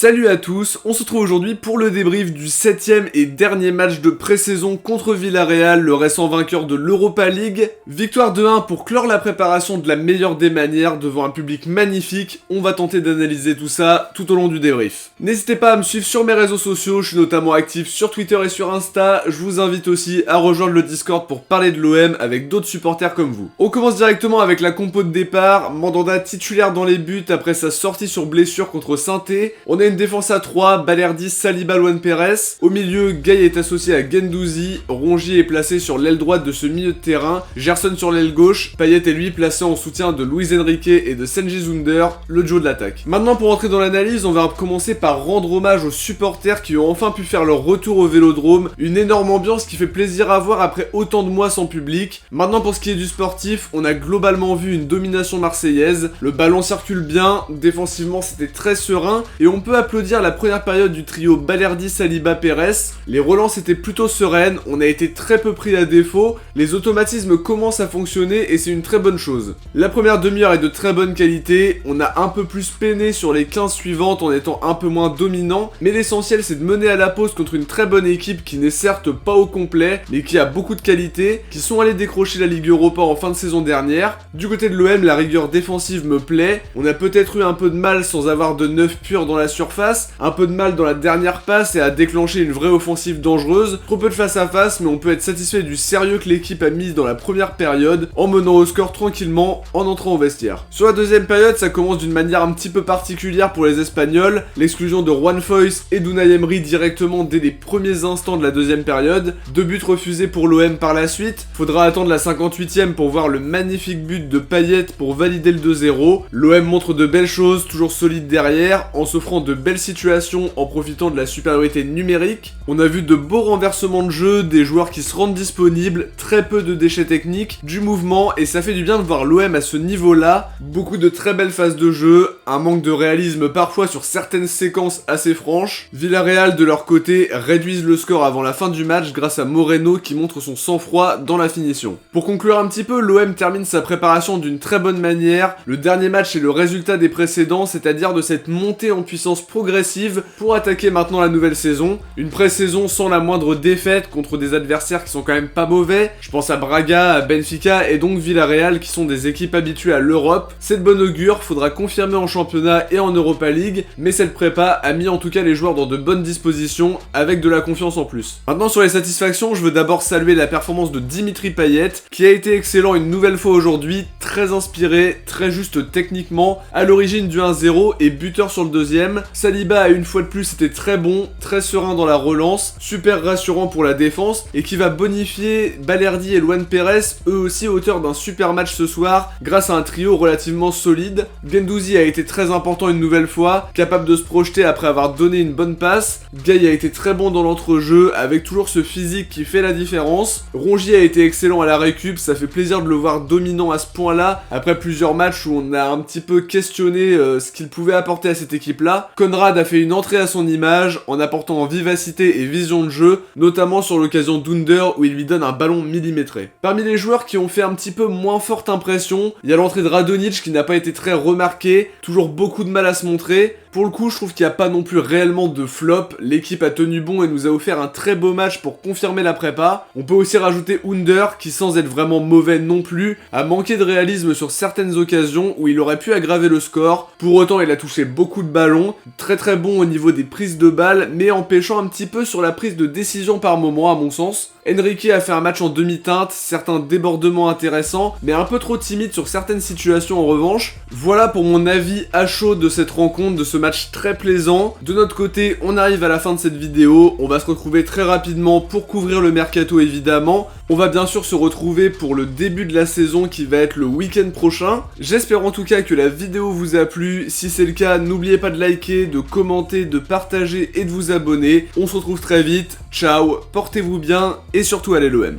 Salut à tous, on se retrouve aujourd'hui pour le débrief du 7ème et dernier match de pré-saison contre Villarreal, le récent vainqueur de l'Europa League. Victoire 2-1 pour clore la préparation de la meilleure des manières devant un public magnifique. On va tenter d'analyser tout ça tout au long du débrief. N'hésitez pas à me suivre sur mes réseaux sociaux, je suis notamment actif sur Twitter et sur Insta. Je vous invite aussi à rejoindre le Discord pour parler de l'OM avec d'autres supporters comme vous. On commence directement avec la compo de départ. Mandanda titulaire dans les buts après sa sortie sur blessure contre Saint-Étienne. On a une défense à 3, Balerdi, Saliba, Luan Pérez. Au milieu, Gueye est associé à Guendouzi, Rongier est placé sur l'aile droite de ce milieu de terrain, Gerson sur l'aile gauche, Payet est lui placé en soutien de Luis Enrique et de Cengiz Under, le duo de l'attaque. Maintenant pour entrer dans l'analyse, on va commencer par rendre hommage aux supporters qui ont enfin pu faire leur retour au Vélodrome, une énorme ambiance qui fait plaisir à voir après autant de mois sans public. Maintenant pour ce qui est du sportif, on a globalement vu une domination marseillaise, le ballon circule bien, défensivement c'était très serein, et on peut applaudir la première période du trio Balerdi, Saliba, Pérez. Les relances étaient plutôt sereines, on a été très peu pris à défaut, les automatismes commencent à fonctionner et c'est une très bonne chose. La première demi-heure est de très bonne qualité, on a un peu plus peiné sur les 15 suivantes en étant un peu moins dominant, mais l'essentiel c'est de mener à la pause contre une très bonne équipe qui n'est certes pas au complet, mais qui a beaucoup de qualité, qui sont allés décrocher la Ligue Europa en fin de saison dernière. Du côté de l'OM, la rigueur défensive me plaît, on a peut-être eu un peu de mal sans avoir de neuf purs dans la surface, un peu de mal dans la dernière passe et à déclencher une vraie offensive dangereuse, trop peu de face à face, mais on peut être satisfait du sérieux que l'équipe a mis dans la première période, en menant au score tranquillement, en entrant au vestiaire. Sur la deuxième période, ça commence d'une manière un petit peu particulière pour les Espagnols, l'exclusion de Juan Foyth et d'Unai Emery directement dès les premiers instants de la deuxième période, 2 buts refusés pour l'OM par la suite, faudra attendre la 58ème pour voir le magnifique but de Payet pour valider le 2-0, l'OM montre de belles choses, toujours solide derrière, en s'offrant de belles situations en profitant de la supériorité numérique. On a vu de beaux renversements de jeu, des joueurs qui se rendent disponibles, très peu de déchets techniques, du mouvement, et ça fait du bien de voir l'OM à ce niveau-là. Beaucoup de très belles phases de jeu, un manque de réalisme parfois sur certaines séquences assez franches. Villarreal de leur côté réduisent le score avant la fin du match grâce à Moreno qui montre son sang-froid dans la finition. Pour conclure un petit peu, l'OM termine sa préparation d'une très bonne manière. Le dernier match est le résultat des précédents, c'est-à-dire de cette montée en puissance progressive pour attaquer maintenant la nouvelle saison. Une pré-saison sans la moindre défaite contre des adversaires qui sont quand même pas mauvais. Je pense à Braga, à Benfica et donc Villarreal qui sont des équipes habituées à l'Europe. C'est de bon augure, faudra confirmer en championnat et en Europa League, mais cette prépa a mis en tout cas les joueurs dans de bonnes dispositions avec de la confiance en plus. Maintenant sur les satisfactions, je veux d'abord saluer la performance de Dimitri Payet qui a été excellent une nouvelle fois aujourd'hui, très inspiré, très juste techniquement, à l'origine du 1-0 et buteur sur le deuxième. Saliba a une fois de plus été très bon, très serein dans la relance, super rassurant pour la défense et qui va bonifier Balerdi et Luan Pérez, eux aussi auteurs d'un super match ce soir grâce à un trio relativement solide. Guendouzi a été très important une nouvelle fois, capable de se projeter après avoir donné une bonne passe. Gueye a été très bon dans l'entrejeu avec toujours ce physique qui fait la différence. Rongier a été excellent à la récup, ça fait plaisir de le voir dominant à ce point-là après plusieurs matchs où on a un petit peu questionné ce qu'il pouvait apporter à cette équipe-là. Conrad a fait une entrée à son image en apportant vivacité et vision de jeu, notamment sur l'occasion d'Under où il lui donne un ballon millimétré. Parmi les joueurs qui ont fait un petit peu moins forte impression, il y a l'entrée de Radonjic qui n'a pas été très remarquée, toujours beaucoup de mal à se montrer. Pour le coup, je trouve qu'il n'y a pas non plus réellement de flop, l'équipe a tenu bon et nous a offert un très beau match pour confirmer la prépa. On peut aussi rajouter Under, qui sans être vraiment mauvais non plus, a manqué de réalisme sur certaines occasions où il aurait pu aggraver le score. Pour autant, il a touché beaucoup de ballons, très bon au niveau des prises de balles, mais en pêchant un petit peu sur la prise de décision par moment à mon sens. Enrique a fait un match en demi-teinte, certains débordements intéressants, mais un peu trop timide sur certaines situations en revanche. Voilà pour mon avis à chaud de cette rencontre, de ce match très plaisant. De notre côté, on arrive à la fin de cette vidéo, on va se retrouver très rapidement pour couvrir le mercato évidemment. On va bien sûr se retrouver pour le début de la saison qui va être le week-end prochain. J'espère en tout cas que la vidéo vous a plu, si c'est le cas, n'oubliez pas de liker, de commenter, de partager et de vous abonner. On se retrouve très vite, ciao, portez-vous bien et surtout allez l'OM.